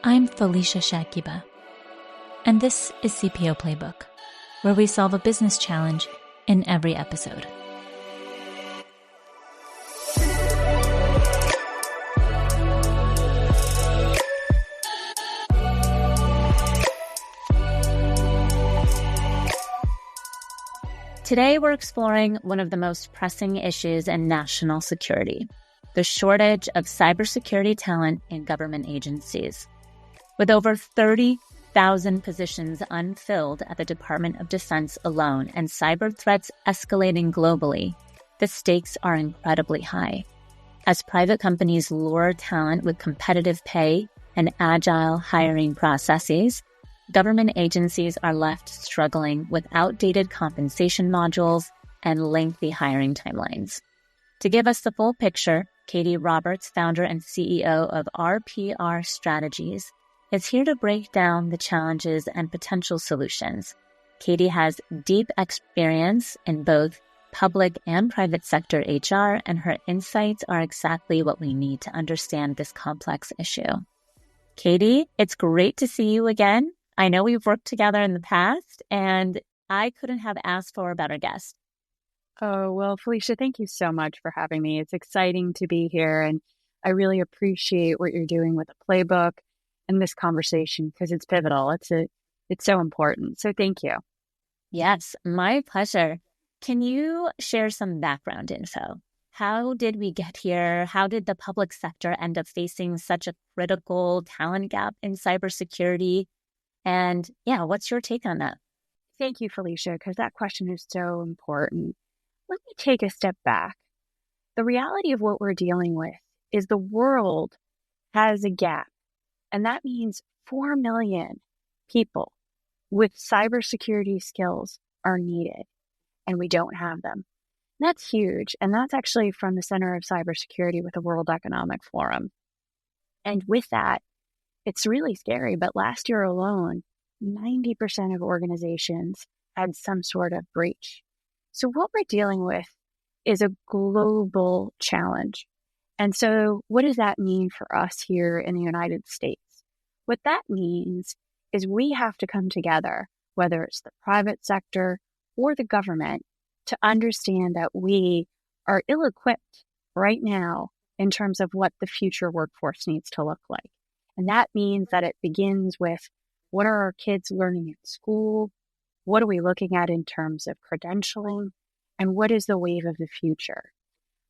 I'm Felicia Shakiba, and this is CPO Playbook, where we solve a business challenge in every episode. Today, we're exploring one of the most pressing issues in national security, the shortage of cybersecurity talent in government agencies. With over 30,000 positions unfilled at the Department of Defense alone and cyber threats escalating globally, the stakes are incredibly high. As private companies lure talent with competitive pay and agile hiring processes, government agencies are left struggling with outdated compensation modules and lengthy hiring timelines. To give us the full picture, Katie Roberts, founder and CEO of RPR Strategies, is here to break down the challenges and potential solutions. Katie has deep experience in both public and private sector HR, and her insights are exactly what we need to understand this complex issue. Katie, it's great to see you again. I know we've worked together in the past, and I couldn't have asked for a better guest. Oh, well, Felicia, thank you so much for having me. It's exciting to be here, and I really appreciate what you're doing with the playbook and this conversation because it's pivotal. It's so important. So thank you. Yes, my pleasure. Can you share some background info? How did we get here? How did the public sector end up facing such a critical talent gap in cybersecurity? And yeah, what's your take on that? Thank you, Felicia, because that question is so important. Let me take a step back. The reality of what we're dealing with is the world has a gap, and that means 4 million people with cybersecurity skills are needed, and we don't have them. That's huge, and that's actually from the Center of Cybersecurity with the World Economic Forum. And with that, it's really scary, but last year alone, 90% of organizations had some sort of breach. So what we're dealing with is a global challenge. And so what does that mean for us here in the United States? What that means is we have to come together, whether it's the private sector or the government, to understand that we are ill-equipped right now in terms of what the future workforce needs to look like. And that means that it begins with what are our kids learning in school? What are we looking at in terms of credentialing? And what is the wave of the future?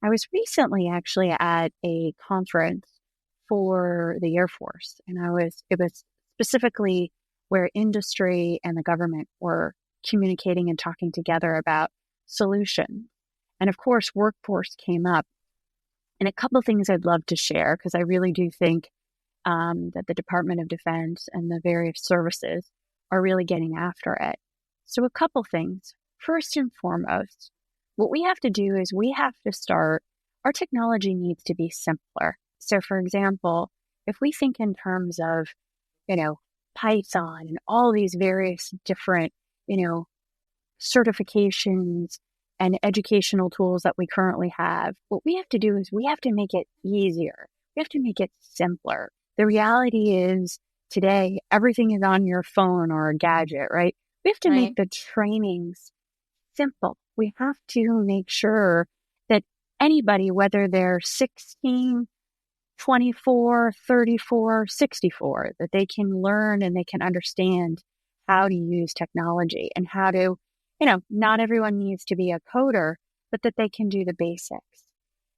I was recently actually at a conference for the Air Force, and it was specifically where industry and the government were communicating and talking together about solutions. And of course, workforce came up. And a couple of things I'd love to share, because I really do think that the Department of Defense and the various services are really getting after it. So a couple things. First and foremost, what we have to do is we have to start, our technology needs to be simpler. So for example, if we think in terms of, Python and all these various different, certifications and educational tools that we currently have, what we have to do is we have to make it easier. We have to make it simpler. The reality is today, everything is on your phone or a gadget, right? We have to make the trainings simple. We have to make sure that anybody, whether they're 16, 24, 34, 64, that they can learn and they can understand how to use technology and how to, not everyone needs to be a coder, but that they can do the basics.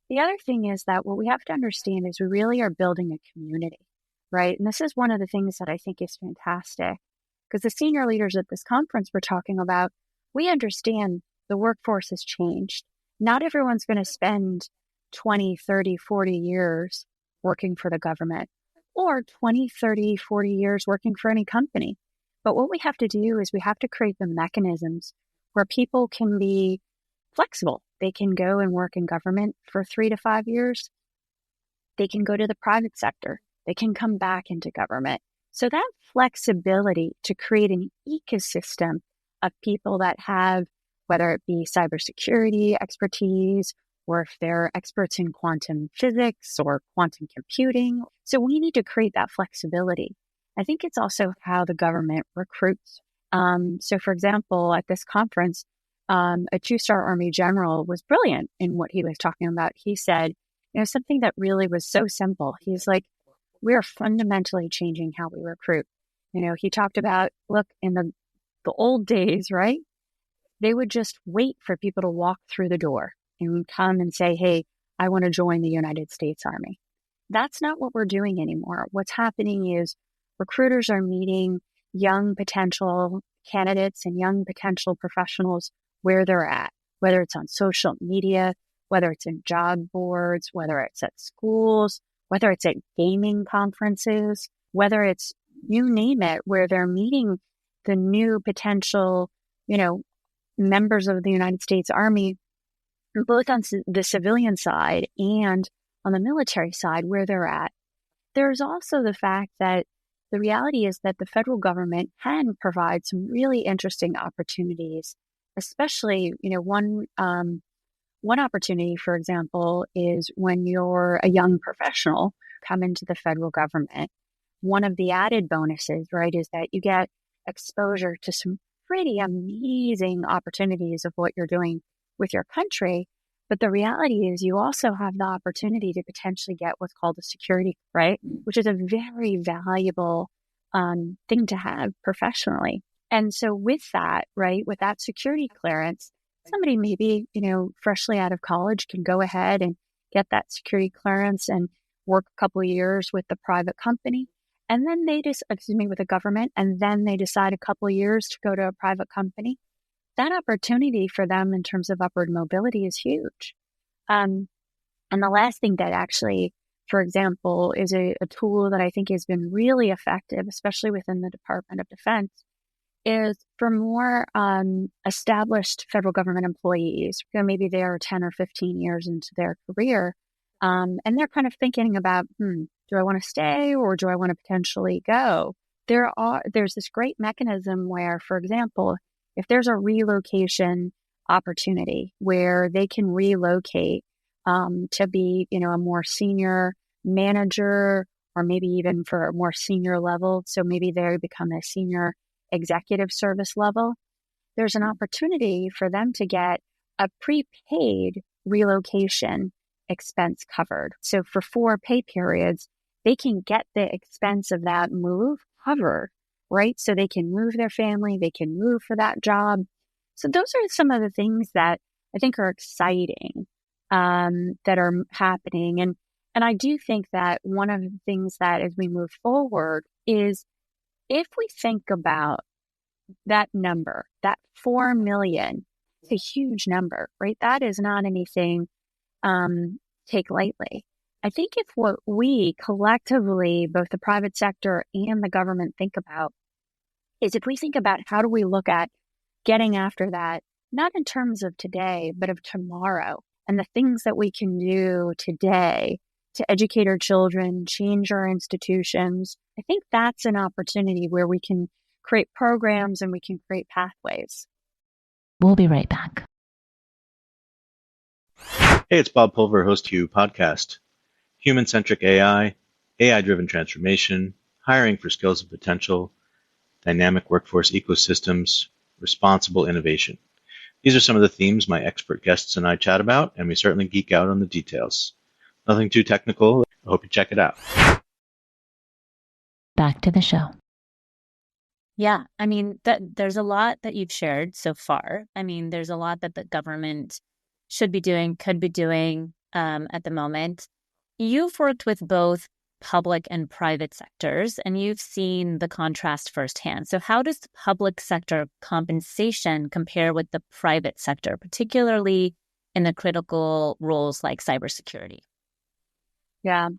The other thing is that what we have to understand is we really are building a community, right? And this is one of the things that I think is fantastic because the senior leaders at this conference were talking about, we understand the workforce has changed. Not everyone's going to spend 20, 30, 40 years working for the government or 20, 30, 40 years working for any company. But what we have to do is we have to create the mechanisms where people can be flexible. They can go and work in government for 3 to 5 years. They can go to the private sector. They can come back into government. So that flexibility to create an ecosystem of people that have, whether it be cybersecurity expertise, or if they're experts in quantum physics or quantum computing. So we need to create that flexibility. I think it's also how the government recruits. So, for example, at this conference, a two-star Army general was brilliant in what he was talking about. He said, something that really was so simple. He's like, we are fundamentally changing how we recruit. He talked about, look, in the old days, right? They would just wait for people to walk through the door and come and say, hey, I want to join the United States Army. That's not what we're doing anymore. What's happening is recruiters are meeting young potential candidates and young potential professionals where they're at, whether it's on social media, whether it's in job boards, whether it's at schools, whether it's at gaming conferences, whether it's you name it, where they're meeting the new potential, members of the United States Army, both on the civilian side and on the military side where they're at. There's also the fact that the reality is that the federal government can provide some really interesting opportunities, especially, one opportunity, for example, is when you're a young professional come into the federal government. One of the added bonuses, right, is that you get exposure to some pretty amazing opportunities of what you're doing with your country. But the reality is you also have the opportunity to potentially get what's called a security, right? Which is a very valuable thing to have professionally. And so with that, right, with that security clearance, somebody maybe, freshly out of college can go ahead and get that security clearance and work a couple of years with the private company. And then with the government, and then they decide a couple of years to go to a private company. That opportunity for them in terms of upward mobility is huge. And the last thing that actually, for example, is a tool that I think has been really effective, especially within the Department of Defense, is for more established federal government employees. Maybe they are 10 or 15 years into their career, and they're kind of thinking about, do I want to stay or do I want to potentially go? There's this great mechanism where, for example, if there's a relocation opportunity where they can relocate to be, a more senior manager, or maybe even for a more senior level, so maybe they become a senior executive service level, there's an opportunity for them to get a prepaid relocation expense covered. So for 4 pay periods, they can get the expense of that move covered, right? So they can move their family, they can move for that job. So those are some of the things that I think are exciting that are happening. And I do think that one of the things that as we move forward is if we think about that number, that 4 million, it's a huge number, right? That is not anything take lightly. I think if what we collectively, both the private sector and the government, think about is if we think about how do we look at getting after that, not in terms of today, but of tomorrow, and the things that we can do today to educate our children, change our institutions, I think that's an opportunity where we can create programs and we can create pathways. We'll be right back. Hey, it's Bob Pulver, host to podcast. Human-centric AI, AI-driven transformation, hiring for skills and potential, dynamic workforce ecosystems, responsible innovation. These are some of the themes my expert guests and I chat about, and we certainly geek out on the details. Nothing too technical. I hope you check it out. Back to the show. Yeah, I mean, there's a lot that you've shared so far. I mean, there's a lot that the government should be doing, could be doing at the moment. You've worked with both public and private sectors, and you've seen the contrast firsthand. So how does the public sector compensation compare with the private sector, particularly in the critical roles like cybersecurity? Yeah.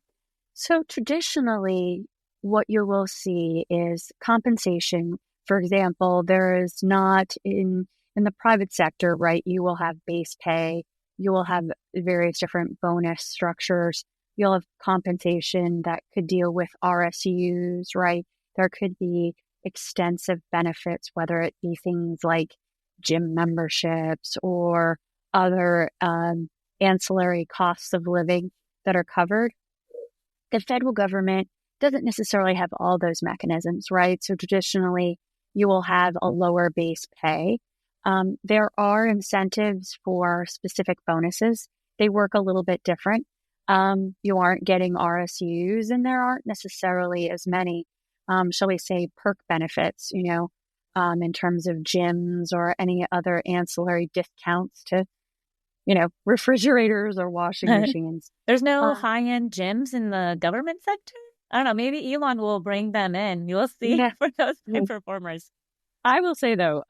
So traditionally, what you will see is compensation. For example, there is not in the private sector, right? You will have base pay. You will have various different bonus structures. You'll have compensation that could deal with RSUs, right? There could be extensive benefits, whether it be things like gym memberships or other ancillary costs of living that are covered. The federal government doesn't necessarily have all those mechanisms, right? So traditionally, you will have a lower base pay. There are incentives for specific bonuses. They work a little bit different. You aren't getting RSUs, and there aren't necessarily as many, shall we say, perk benefits, in terms of gyms or any other ancillary discounts to, refrigerators or washing machines. There's no high-end gyms in the government sector? I don't know. Maybe Elon will bring them in. You'll see for those high performers. I will say, though,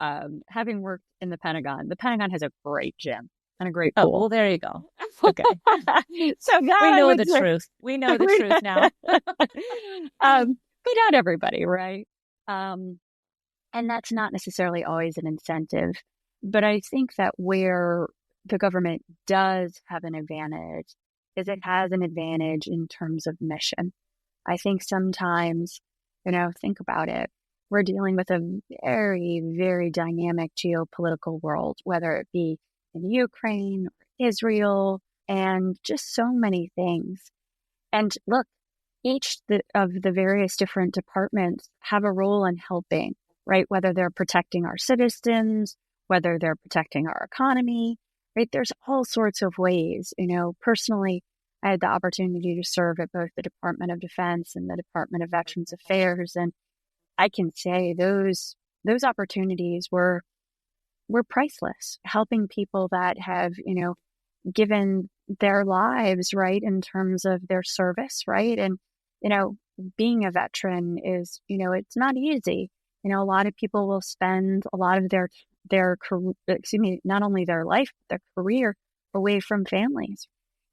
having worked in the Pentagon has a great gym and a great pool. Oh, well, there you go. Okay. So we know the truth. We know the truth now. But not everybody, right? And that's not necessarily always an incentive. But I think that where the government does have an advantage is it has an advantage in terms of mission. I think sometimes, think about it. We're dealing with a very, very dynamic geopolitical world, whether it be in Ukraine, or Israel, and just so many things. And look, each of the various different departments have a role in helping, right? Whether they're protecting our citizens, whether they're protecting our economy, right? There's all sorts of ways. Personally, I had the opportunity to serve at both the Department of Defense and the Department of Veterans Affairs, and I can say those opportunities were priceless, helping people that have, given their lives, right, in terms of their service, right? And, being a veteran is, it's not easy. A lot of people will spend a lot of their not only their life, but their career away from families.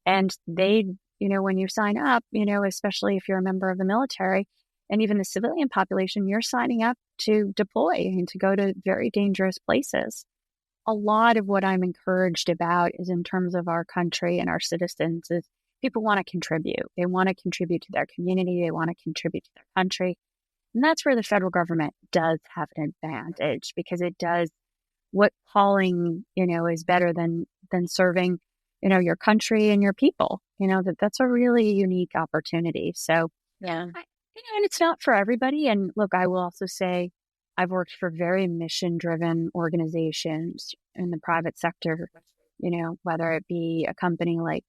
And they, when you sign up, especially if you're a member of the military, and even the civilian population, you're signing up to deploy and to go to very dangerous places. A lot of what I'm encouraged about is in terms of our country and our citizens is people want to contribute. They want to contribute to their community. They want to contribute to their country. And that's where the federal government does have an advantage, because it does what calling, is better than serving, your country and your people. That's a really unique opportunity. So, yeah. And it's not for everybody. And look, I will also say I've worked for very mission-driven organizations in the private sector, whether it be a company like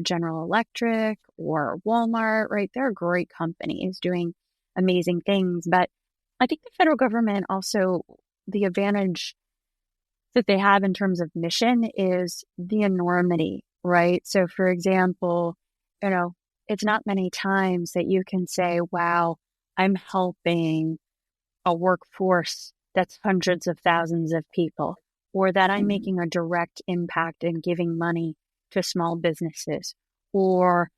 General Electric or Walmart, right? They're great companies doing amazing things. But I think the federal government also, the advantage that they have in terms of mission is the enormity, right? So, for example, it's not many times that you can say, wow, I'm helping a workforce that's hundreds of thousands of people, or that I'm making a direct impact in giving money to small businesses, or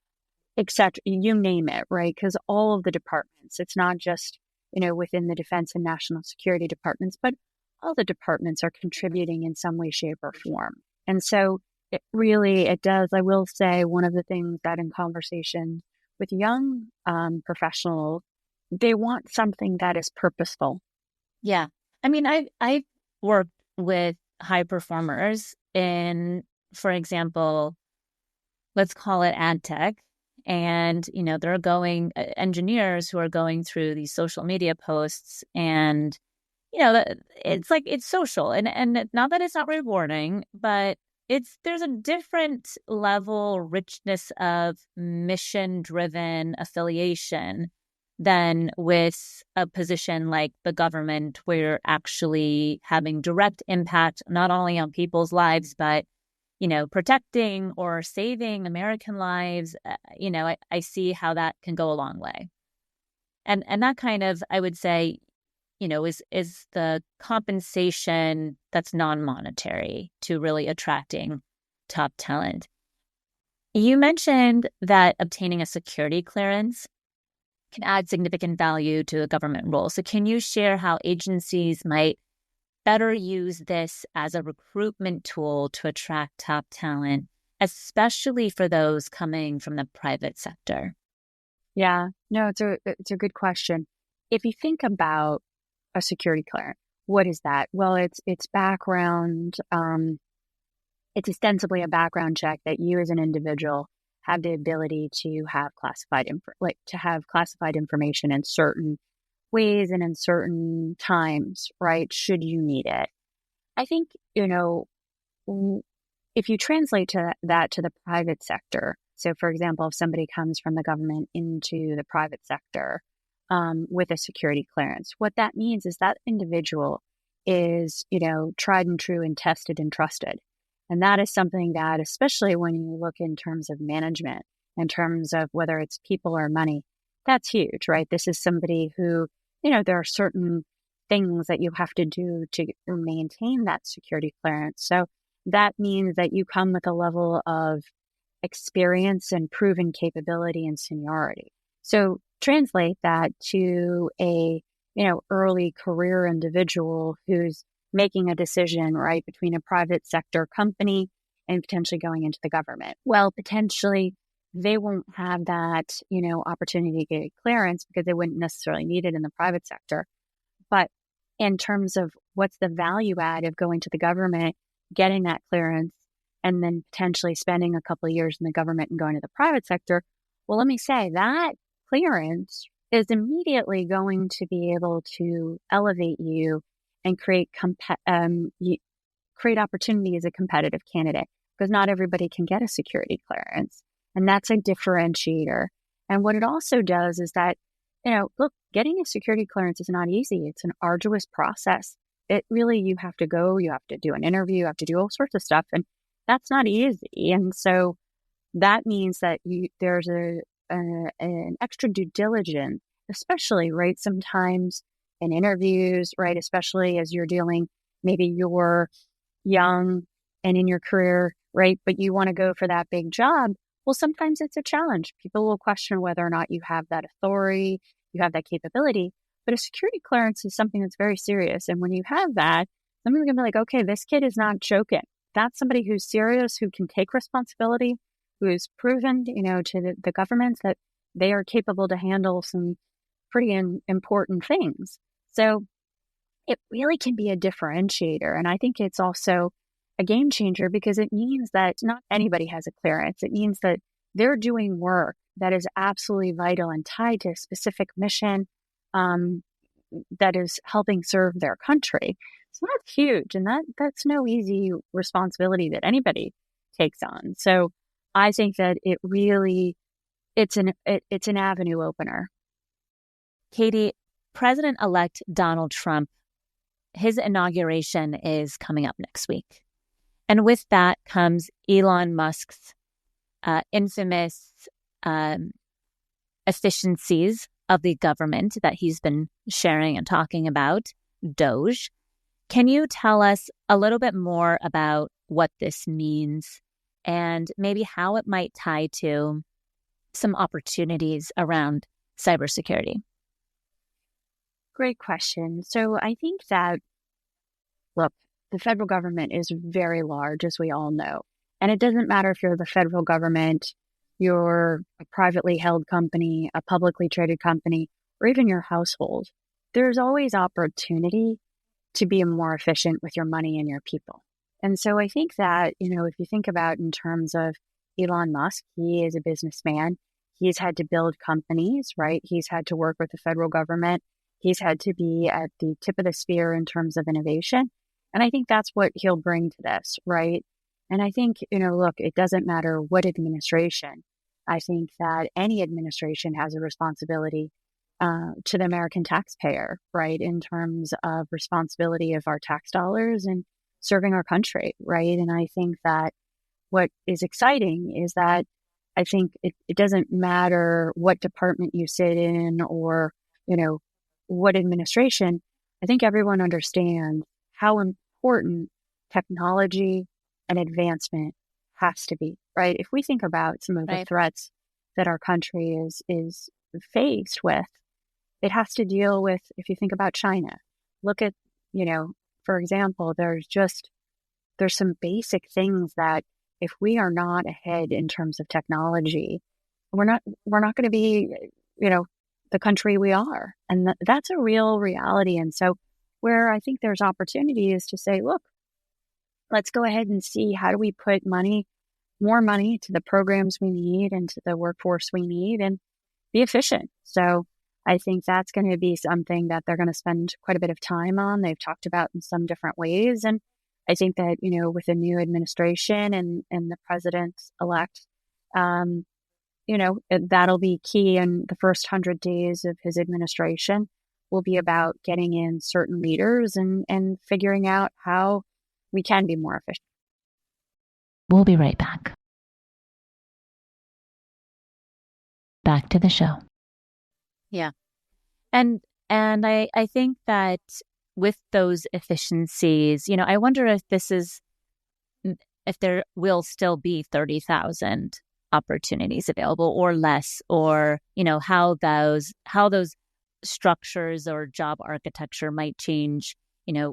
et cetera, you name it, right? Because all of the departments, it's not just, within the defense and national security departments, but all the departments are contributing in some way, shape, or form. And so it does. I will say one of the things that in conversation with young professionals, they want something that is purposeful. Yeah. I mean, I've worked with high performers in, for example, let's call it ad tech. And, they're going engineers who are going through these social media posts, and, it's social, and not that it's not rewarding, but there's a different level richness of mission-driven affiliation than with a position like the government, where you're actually having direct impact, not only on people's lives, but, protecting or saving American lives. I see how that can go a long way. And that kind of, I would say, is the compensation that's non-monetary to really attracting top talent. You mentioned that obtaining a security clearance can add significant value to the government role. So can you share how agencies might better use this as a recruitment tool to attract top talent, especially for those coming from the private sector? Yeah, no, it's a good question. If you think about a security clearance, what is that? Well, it's background. It's ostensibly a background check that you as an individual have the ability to have classified information in certain ways and in certain times, right? Should you need it. I think, if you translate that to the private sector, so for example, if somebody comes from the government into the private sector with a security clearance, what that means is that individual is, tried and true and tested and trusted. And that is something that, especially when you look in terms of management, in terms of whether it's people or money, that's huge, right? This is somebody who, there are certain things that you have to do to maintain that security clearance. So that means that you come with a level of experience and proven capability and seniority. So translate that to a, early career individual who's making a decision, right, between a private sector company and potentially going into the government. Well, potentially they won't have that, opportunity to get clearance because they wouldn't necessarily need it in the private sector. But in terms of what's the value add of going to the government, getting that clearance, and then potentially spending a couple of years in the government and going to the private sector, well, let me say that clearance is immediately going to be able to elevate you and create opportunity as a competitive candidate, because not everybody can get a security clearance. And that's a differentiator. And what it also does is that, look, getting a security clearance is not easy. It's an arduous process. You have to go, you have to do an interview, you have to do all sorts of stuff. And that's not easy. And so that means that there's an extra due diligence, especially, right, sometimes in interviews, right, especially as you're dealing, maybe you're young and in your career, right, but you want to go for that big job. Well, sometimes it's a challenge. People will question whether or not you have that authority, you have that capability. But a security clearance is something that's very serious. And when you have that, somebody's going to be like, okay, this kid is not joking. That's somebody who's serious, who can take responsibility, who is proven, to the governments that they are capable to handle some pretty important things. So it really can be a differentiator. And I think it's also a game changer because it means that not anybody has a clearance. It means that they're doing work that is absolutely vital and tied to a specific mission that is helping serve their country. So that's huge. And that's no easy responsibility that anybody takes on. So I think that it really, it's an avenue opener. Katie, President-elect Donald Trump, his inauguration is coming up next week. And with that comes Elon Musk's infamous efficiencies of the government that he's been sharing and talking about, Doge. Can you tell us a little bit more about what this means and maybe how it might tie to some opportunities around cybersecurity? Great question. So I think that, look, the federal government is very large, as we all know. And it doesn't matter if you're the federal government, you're a privately held company, a publicly traded company, or even your household. There's always opportunity to be more efficient with your money and your people. And so I think that, if you think about in terms of Elon Musk, he is a businessman. He's had to build companies, right? He's had to work with the federal government. He's had to be at the tip of the spear in terms of innovation. And I think that's what he'll bring to this, right? And I think, look, it doesn't matter what administration. I think that any administration has a responsibility to the American taxpayer, right? In terms of responsibility of our tax dollars and serving our country, right? And I think that what is exciting is that I think it doesn't matter what department you sit in or, what administration. I think everyone understands how important technology and advancement has to be, right? If we think about some of the threats that our country is faced with, it has to deal with, if you think about China, look at, for example, there's some basic things that if we are not ahead in terms of technology, we're not going to be, the country we are. And that's a real reality. And so where I think there's opportunity is to say, look, let's go ahead and see how do we put money more money to the programs we need and to the workforce we need and be efficient. So I think that's going to be something that they're going to spend quite a bit of time on. They've talked about in some different ways. And I think that, with a new administration and the president-elect, that'll be key. And the first 100 days of his administration will be about getting in certain leaders and figuring out how we can be more efficient. We'll be right back. Back to the show. Yeah. And I think that with those efficiencies, I wonder if there will still be 30,000 opportunities available or less, or, how those structures or job architecture might change,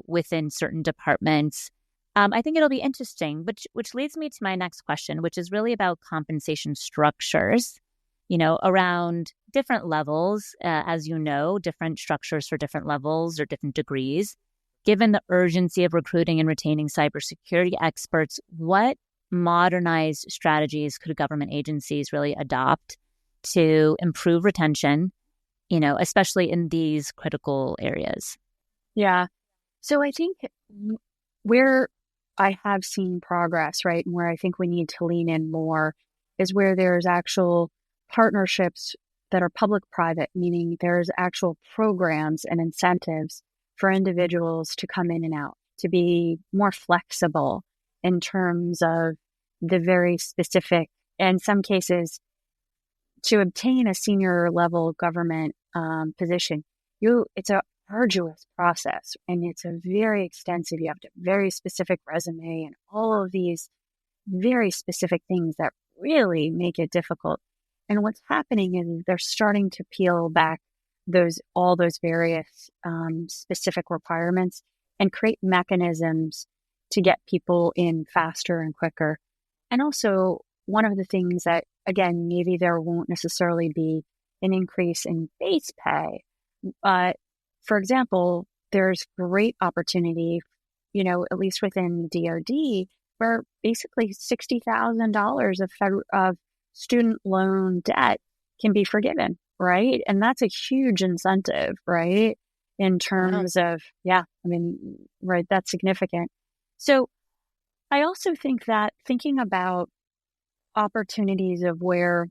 within certain departments. I think it'll be interesting, which leads me to my next question, which is really about compensation structures, around different levels, as different structures for different levels or different degrees. Given the urgency of recruiting and retaining cybersecurity experts, what modernized strategies could government agencies really adopt to improve retention, especially in these critical areas? Yeah. So I think where I have seen progress, right, and where I think we need to lean in more is where there's actual partnerships that are public-private, meaning there's actual programs and incentives for individuals to come in and out, to be more flexible in terms of the very specific, in some cases, to obtain a senior level government position, it's a arduous process and it's a very extensive, you have to very specific resume and all of these very specific things that really make it difficult. And what's happening is they're starting to peel back all those various specific requirements and create mechanisms to get people in faster and quicker. And also, one of the things that, again, maybe there won't necessarily be an increase in base pay, but for example, there's great opportunity, at least within DoD, where basically $60,000 of student loan debt can be forgiven, right? And that's a huge incentive, right? In terms of, right, that's significant. So I also think that thinking about opportunities of where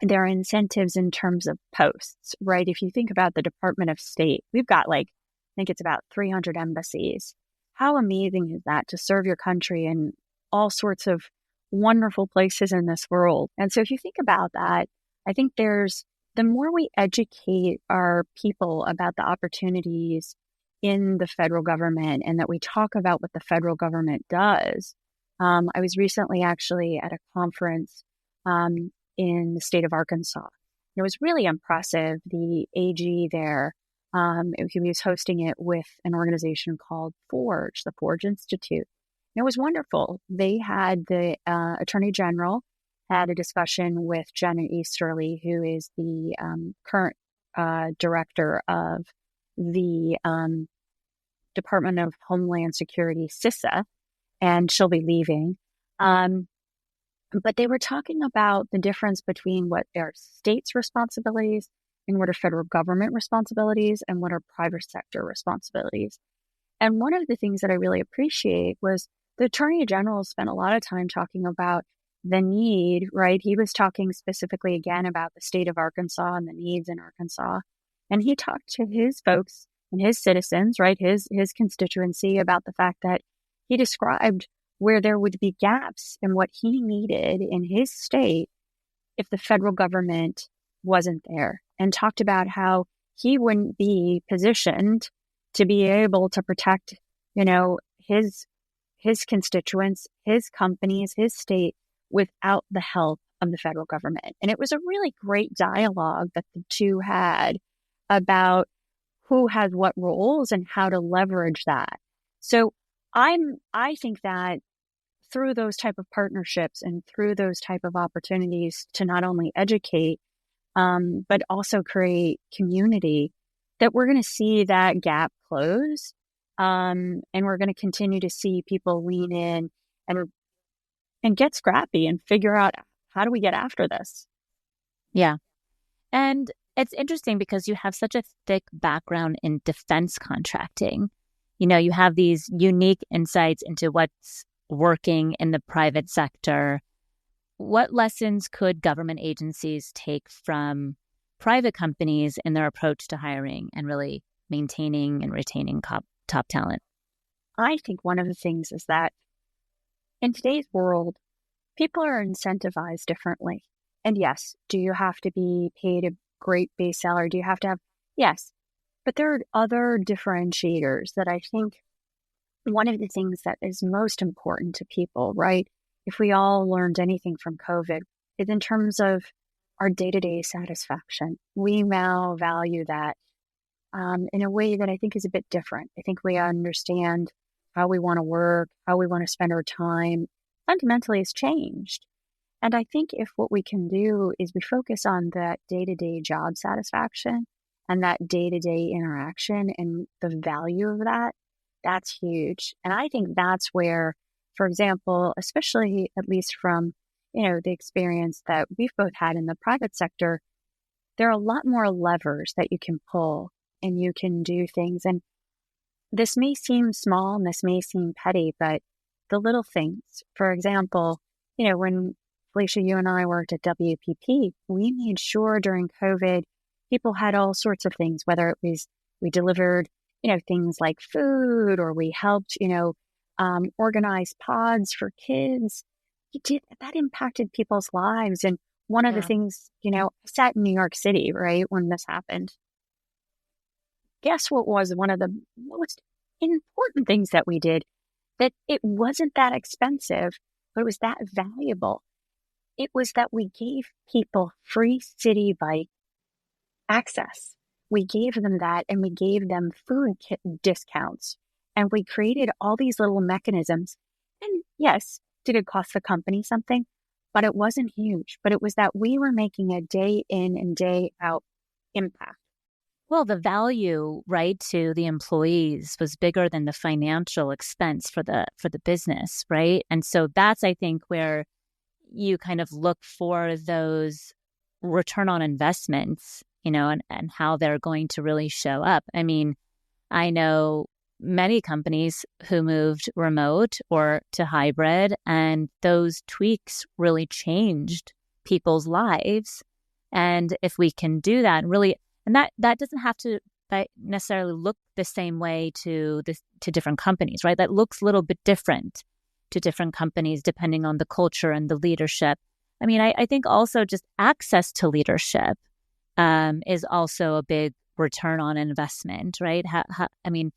there are incentives in terms of posts, right? If you think about the Department of State, we've got I think it's about 300 embassies. How amazing is that to serve your country in all sorts of wonderful places in this world? And so if you think about that, I think the more we educate our people about the opportunities in the federal government and that we talk about what the federal government does. I was recently actually at a conference in the state of Arkansas. It was really impressive. The AG there, he was hosting it with an organization called Forge, the Forge Institute. And it was wonderful. They had the Attorney General had a discussion with Janet Easterly, who is the current director of the Department of Homeland Security, CISA, and she'll be leaving. But they were talking about the difference between what are states' responsibilities and what are federal government responsibilities and what are private sector responsibilities. And one of the things that I really appreciate was the Attorney General spent a lot of time talking about the need, right? He was talking specifically again about the state of Arkansas and the needs in Arkansas. And he talked to his folks and his citizens, right? His constituency about the fact that he described where there would be gaps in what he needed in his state if the federal government wasn't there, and talked about how he wouldn't be positioned to be able to protect, his constituents, his companies, his state without the help of the federal government. And it was a really great dialogue that the two had about who has what roles and how to leverage that. So I think that through those type of partnerships and through those type of opportunities to not only educate, but also create community, that we're going to see that gap close. And we're going to continue to see people lean in and and get scrappy and figure out, how do we get after this? Yeah. And it's interesting because you have such a thick background in defense contracting. You have these unique insights into what's working in the private sector. What lessons could government agencies take from private companies in their approach to hiring and really maintaining and retaining top talent? I think one of the things is that in today's world, people are incentivized differently. And yes, do you have to be paid a great base salary? Do you have to have? Yes. But there are other differentiators that I think one of the things that is most important to people, right? If we all learned anything from COVID, is in terms of our day-to-day satisfaction. We now value that in a way that I think is a bit different. I think we understand how we want to work, how we want to spend our time, fundamentally has changed. And I think if what we can do is we focus on that day-to-day job satisfaction and that day-to-day interaction and the value of that, that's huge. And I think that's where, for example, especially at least from, the experience that we've both had in the private sector, there are a lot more levers that you can pull and you can do things. And this may seem small and this may seem petty, but the little things, for example, when Felicia, you and I worked at WPP, we made sure during COVID, people had all sorts of things, whether it was we delivered, things like food, or we helped, organize pods for kids. That impacted people's lives. And one of the things, I sat in New York City, right, when this happened. Guess what was one of the most important things that we did? That it wasn't that expensive, but it was that valuable. It was that we gave people free city bike access. We gave them that, and we gave them food discounts, and we created all these little mechanisms. And yes, did it cost the company something? But it wasn't huge. But it was that we were making a day in and day out impact. Well, the value, right, to the employees was bigger than the financial expense for the business, right? And so that's, I think, where you kind of look for those return on investments, and how they're going to really show up. I mean, I know many companies who moved remote or to hybrid, and those tweaks really changed people's lives. And if we can do that and really, and that doesn't have to necessarily look the same way to different companies, right? That looks a little bit different to different companies depending on the culture and the leadership. I mean, I think also just access to leadership is also a big return on investment, right? I mean,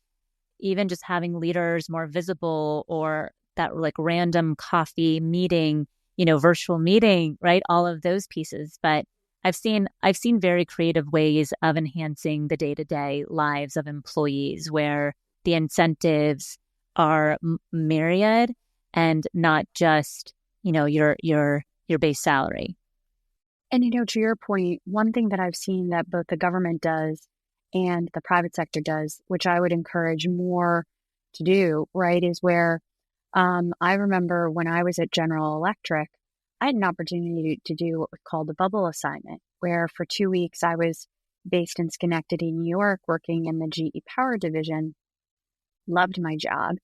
even just having leaders more visible, or that like random coffee meeting, virtual meeting, right? All of those pieces. But I've seen very creative ways of enhancing the day-to-day lives of employees where the incentives are myriad and not just, your base salary. And, to your point, one thing that I've seen that both the government does and the private sector does, which I would encourage more to do, right, is where I remember when I was at General Electric, I had an opportunity to do what was called a bubble assignment, where for 2 weeks I was based in Schenectady, New York, working in the GE Power division, loved my job.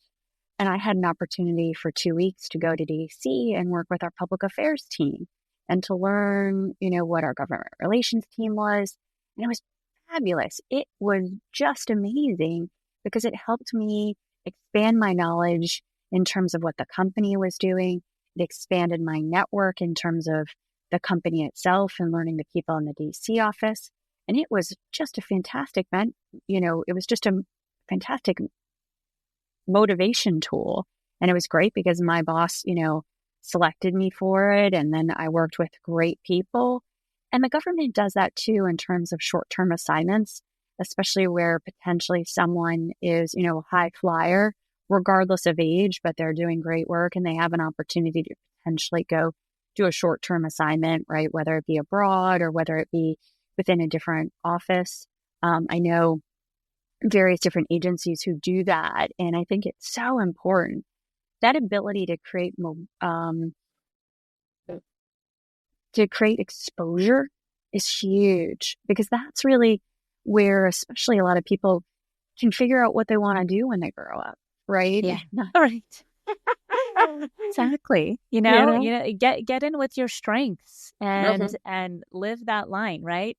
And I had an opportunity for 2 weeks to go to DC and work with our public affairs team and to learn, what our government relations team was. And it was fabulous. It was just amazing because it helped me expand my knowledge in terms of what the company was doing. It expanded my network in terms of the company itself and learning the people in the DC office. And it was just a fantastic event. It was just a fantastic motivation tool. And it was great because my boss, selected me for it. And then I worked with great people. And the government does that too in terms of short-term assignments, especially where potentially someone is, a high flyer, regardless of age, but they're doing great work and they have an opportunity to potentially go do a short-term assignment, right? Whether it be abroad or whether it be within a different office. I know various different agencies who do that. And I think it's so important. That ability to create to create exposure is huge, because that's really where especially a lot of people can figure out what they want to do when they grow up, right? Yeah. All right. Exactly. Get in with your strengths and live that line, right?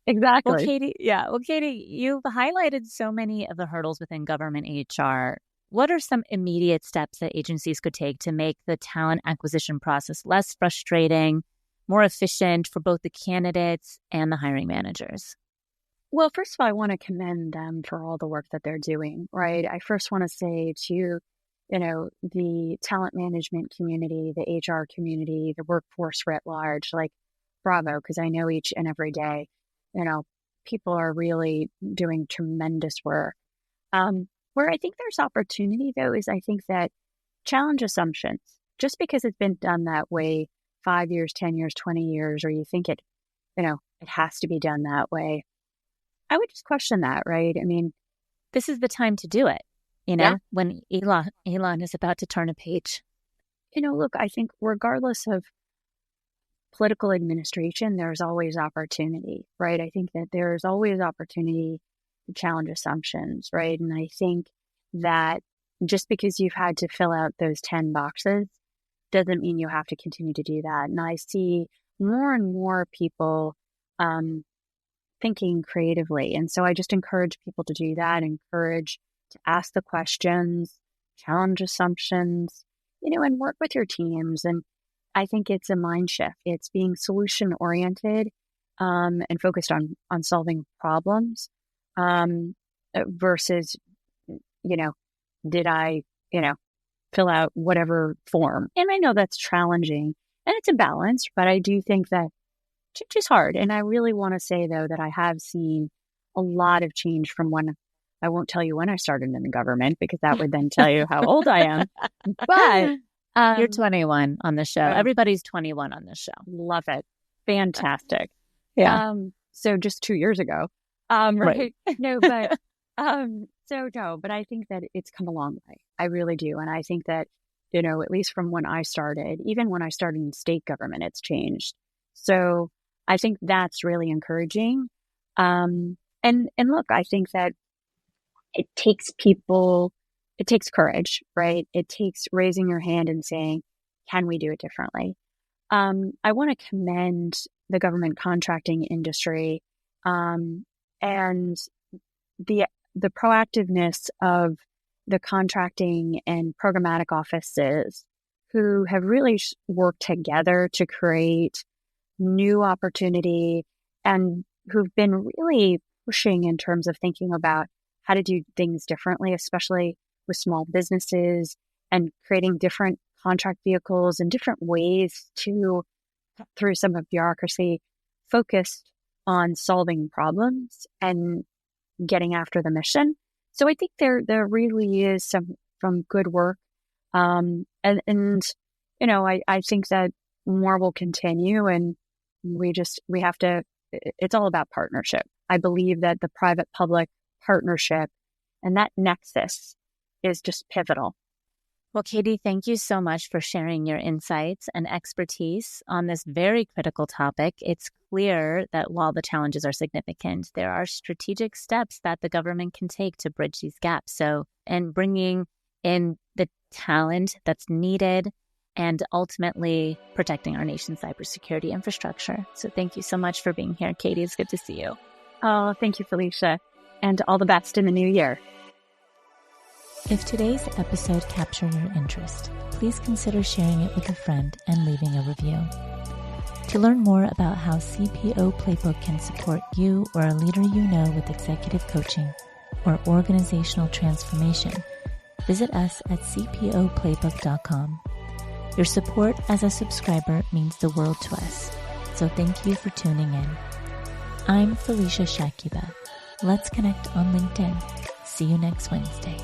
Exactly. Well, Katie, you've highlighted so many of the hurdles within government HR. What are some immediate steps that agencies could take to make the talent acquisition process less frustrating, more efficient for both the candidates and the hiring managers? Well, first of all, I want to commend them for all the work that they're doing, right? I first want to say to, the talent management community, the HR community, the workforce writ large, like, bravo, because I know each and every day, people are really doing tremendous work. Where I think there's opportunity, though, is I think that challenge assumptions. Just because it's been done that way 5 years, 10 years, 20 years, or you think it has to be done that way, I would just question that, right? I mean, this is the time to do it, when Elon is about to turn a page. Look, I think regardless of political administration, there's always opportunity, right? I think that there's always opportunity to challenge assumptions, right? And I think that just because you've had to fill out those 10 boxes doesn't mean you have to continue to do that. And I see more and more people thinking creatively. And so I just encourage people to do that, encourage to ask the questions, challenge assumptions, and work with your teams. And I think it's a mind shift. It's being solution oriented and focused on solving problems versus, did I, fill out whatever form? And I know that's challenging and it's a balance, but I do think that change is hard. And I really want to say, though, that I have seen a lot of change from when, I won't tell you when I started in the government, because that would then tell you how old I am. But you're 21 on the show. Everybody's 21 on this show. Love it. Fantastic. Yeah. So just 2 years ago. Right. No, but but I think that it's come a long way. I really do. And I think that, at least from when I started, even when I started in state government, it's changed. So I think that's really encouraging. And look, I think that it takes courage, right? It takes raising your hand and saying, can we do it differently? I want to commend the government contracting industry and the proactiveness of the contracting and programmatic offices who have really worked together to create new opportunity and who've been really pushing in terms of thinking about how to do things differently, especially with small businesses, and creating different contract vehicles and different ways to cut through some of bureaucracy, focused on solving problems and getting after the mission. So I think there really is some good work. I think that more will continue, and we have to, it's all about partnership. I believe that the private-public partnership and that nexus is just pivotal. Well, Katie, thank you so much for sharing your insights and expertise on this very critical topic. It's clear that while the challenges are significant, there are strategic steps that the government can take to bridge these gaps. And bringing in the talent that's needed and ultimately protecting our nation's cybersecurity infrastructure. So thank you so much for being here, Katie. It's good to see you. Oh, thank you, Felicia. And all the best in the new year. If today's episode captured your interest, please consider sharing it with a friend and leaving a review. To learn more about how CPO Playbook can support you or a leader you know with executive coaching or organizational transformation, visit us at cpoplaybook.com. Your support as a subscriber means the world to us, so thank you for tuning in. I'm Felicia Shakiba. Let's connect on LinkedIn. See you next Wednesday.